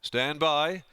Stand by.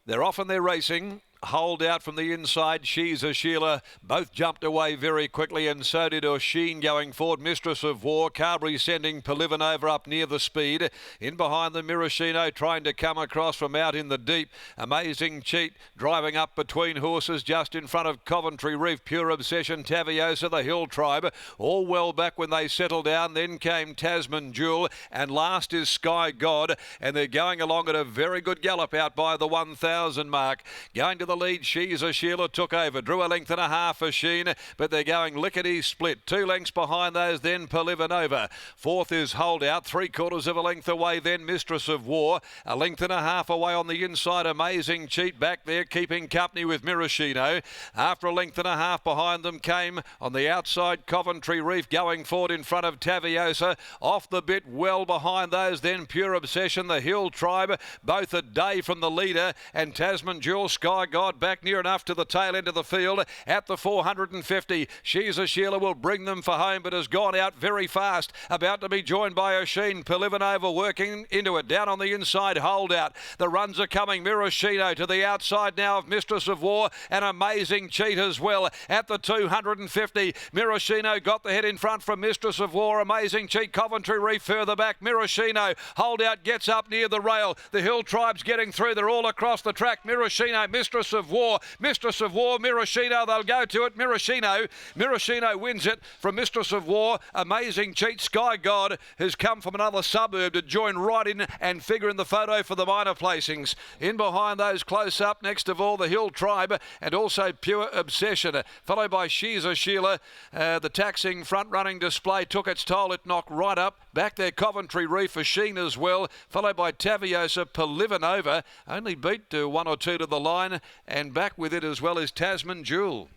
They're off and they're racing. Hold out from the inside. She's a Sheila. Both jumped away very quickly, and so did Oisin going forward. Mistress of War. Carberry sending Polivanova up near the speed. In behind the MIRRORSCHINO trying to come across from out in the deep. Amazing Cheat driving up between horses just in front of Coventry Reef. Pure Obsession, Taviosa, the Hill Tribe. All well back when they settled down. Then came Tasman Jewel, and last is Sky God, and they're going along at a very good gallop out by the 1,000 mark. Going to the lead, She's a Sheila took over, drew a length and a half for Sheen, but they're going lickety split. 2 lengths behind those, then Polivanova. Fourth is Holdout, 3/4 of a length away, then Mistress of War. A length and a half away on the inside, Amazing Cheat back there, keeping company with MIRRORSCHINO. After a length and a half behind them came on the outside Coventry Reef, going forward in front of Taviosa. Off the bit, well behind those, then Pure Obsession, the Hill Tribe, both a day from the leader, and Tasman Jewel. Sky God back near enough to the tail end of the field at the 450. She's a Sheila will bring them for home, but has gone out very fast. About to be joined by Oisin. Polivanova working into it. Down on the inside, Holdout. The runs are coming. MIRRORSCHINO to the outside now of Mistress of War, and Amazing Cheat as well at the 250. MIRRORSCHINO got the head in front from Mistress of War. Amazing Cheat, Coventry Reef further back. MIRRORSCHINO. Holdout gets up near the rail. The Hill Tribe's getting through. They're all across the track. MIRRORSCHINO, Mistress of War. Mistress of War, MIRRORSCHINO, they'll go to it. MIRRORSCHINO wins it from Mistress of War. Amazing Cheat, Sky God has come from another suburb to join right in and figure in the photo for the minor placings. In behind those close up, next of all, the Hill Tribe and also Pure Obsession, followed by She's a Sheila. The taxing front running display took its toll. It knocked right up. Back there, Coventry Reef for Sheen as well, followed by Taviosa. Polivanova only beat 1 or 2 to the line, and back with it as well as Tasman Jewel.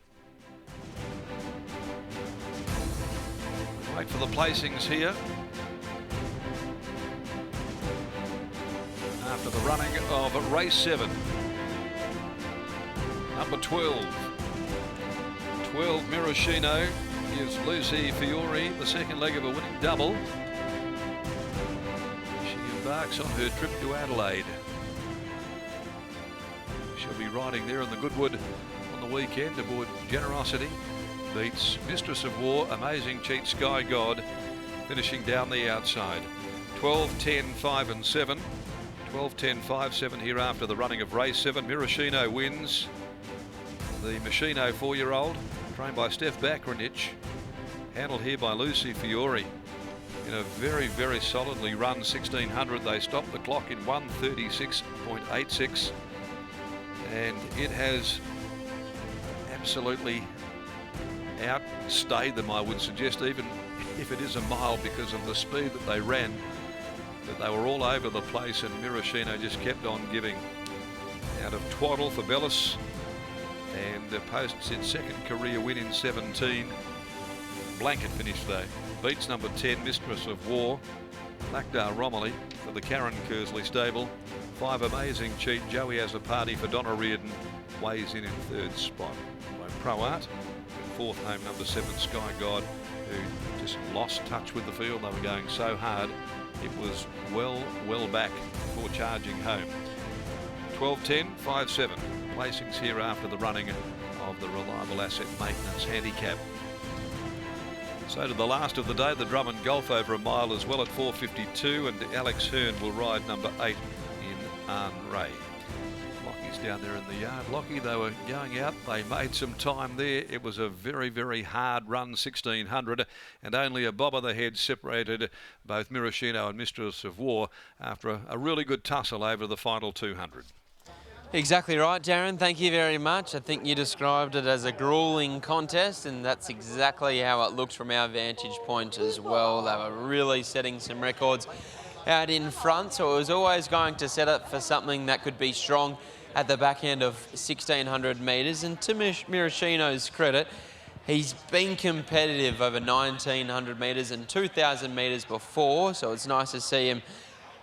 Wait for the placings here. After the running of race 7. Number 12. 12 MIRRORSCHINO gives Lucy Fiore the second leg of a winning double. She embarks on her trip to Adelaide. She'll be riding there in the Goodwood on the weekend aboard Generosity. Beats Mistress of War, Amazing Cheat, Sky God, finishing down the outside. 12, 10, 5 and 7. 12, 10, 5, 7 here after the running of race 7. MIRRORSCHINO wins. The Machino 4-year-old, trained by Steph Bakranich, handled here by Lucy Fiore. In a very, very solidly run 1600, they stopped the clock in 1:36.86. And it has absolutely outstayed them, I would suggest, even if it is a mile, because of the speed that they ran. But they were all over the place, and MIRRORSCHINO just kept on giving. Out of Twaddle for Bellis, and posts its second career win in 17. Blanket finish though. Beats number 10, Mistress of War. Lakdar Romilly for the Karen Kersley stable. 5 Amazing Cheat. Joey has a party for Donna Reardon. Weighs in 3rd spot by Pro Art. And 4th home, number 7, Sky God, who just lost touch with the field. They were going so hard. It was well back before charging home. 12, 10, 5, 7. Placings here after the running of the Reliable Asset Maintenance Handicap. So to the last of the day, the Drummond Golf over a mile as well at 4:52, and Alex Hearn will ride number 8 in Arn Ray. Lockie's down there in the yard. Lockie, they were going out. They made some time there. It was a very, very hard run, 1600, and only a bob of the head separated both MIRRORSCHINO and Mistress of War after a really good tussle over the final 200. Exactly right, Darren. Thank you very much. I think you described it as a grueling contest, and that's exactly how it looks from our vantage point as well. They were really setting some records out in front, so it was always going to set up for something that could be strong at the back end of 1600 metres. And to MIRRORSCHINO's credit, he's been competitive over 1900 metres and 2000 metres before, so it's nice to see him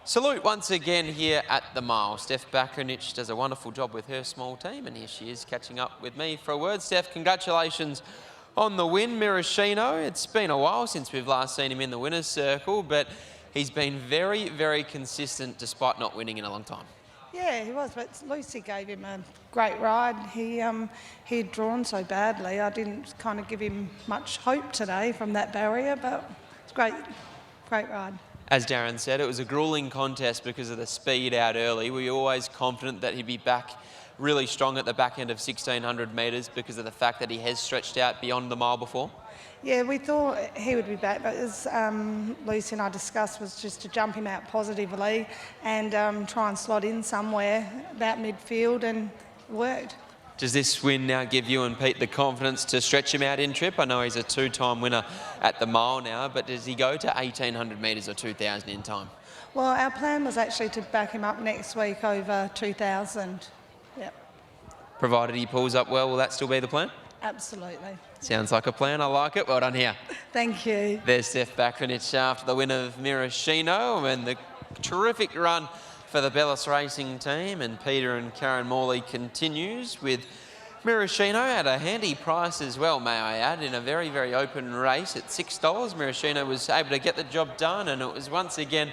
salute once again here at the mile. Steph Bakranich does a wonderful job with her small team, and here she is catching up with me for a word. Steph, congratulations on the win. MIRRORSCHINO, it's been a while since we've last seen him in the winner's circle, but he's been very, very consistent despite not winning in a long time. Yeah, he was, but Lucy gave him a great ride. He'd drawn so badly. I didn't kind of give him much hope today from that barrier, but it's great ride. As Darren said, it was a gruelling contest because of the speed out early. We were always confident that he'd be back really strong at the back end of 1,600 metres because of the fact that he has stretched out beyond the mile before. Yeah, we thought he would be back, but as Lucy and I discussed, was just to jump him out positively and try and slot in somewhere about midfield, and it worked. Does this win now give you and Pete the confidence to stretch him out in trip? I know he's a two-time winner at the mile now, but does he go to 1,800 metres or 2,000 in time? Well, our plan was actually to back him up next week over 2,000. Yep. Provided he pulls up well, will that still be the plan? Absolutely. Sounds like a plan. I like it. Well done here. Thank you. There's Steph Bakranich after the win of MIRRORSCHINO and the terrific run for the Bellis Racing team. And Peter and Karen Morley continues with MIRRORSCHINO at a handy price as well, may I add, in a very, very open race at $6. MIRRORSCHINO was able to get the job done, and it was once again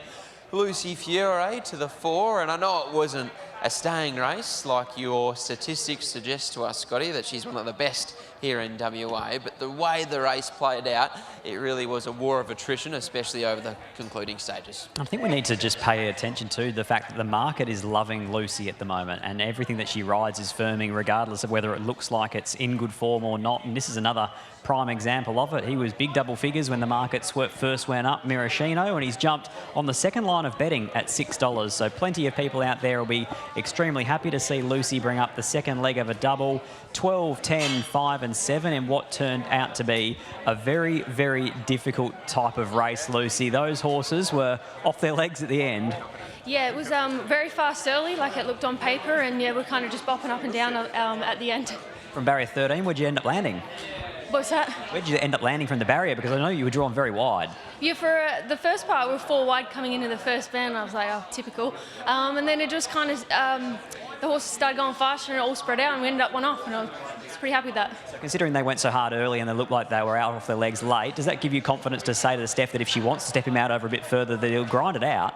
Lucy Fiore to the fore. And I know it wasn't a staying race like your statistics suggest to us, Scotty, that she's one of the best here in WA, but the way the race played out, it really was a war of attrition, especially over the concluding stages. I think we need to just pay attention to the fact that the market is loving Lucy at the moment, and everything that she rides is firming regardless of whether it looks like it's in good form or not, and this is another prime example of it. He was big double figures when the market first went up, MIRRORSCHINO, and he's jumped on the second line of betting at $6. So plenty of people out there will be extremely happy to see Lucy bring up the second leg of a double, 12, 10, 5 and 7 in what turned out to be a very, very difficult type of race, Lucy. Those horses were off their legs at the end. Yeah, it was very fast early, like it looked on paper, and yeah, we're kind of just bopping up and down at the end. From barrier 13, where'd you end up landing? What's that? Where'd you end up landing from the barrier? Because I know you were drawn very wide. Yeah, for the first part, we were 4 wide coming into the first bend. I was like, oh, typical. And then it just kind of, the horses started going faster and it all spread out and we ended up 1 off, and I was pretty happy with that. So considering they went so hard early and they looked like they were out off their legs late, does that give you confidence to say to Steph that if she wants to step him out over a bit further, that he'll grind it out?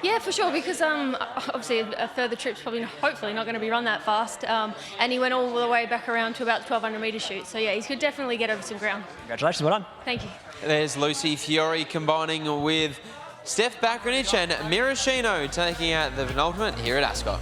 Yeah, for sure, because obviously a further trip's probably hopefully not going to be run that fast, and he went all the way back around to about 1,200 metre shoot, so yeah, he could definitely get over some ground. Congratulations, well done. Thank you. There's Lucy Fiore combining with Steph Bakranich and MIRRORSCHINO taking out the penultimate here at Ascot.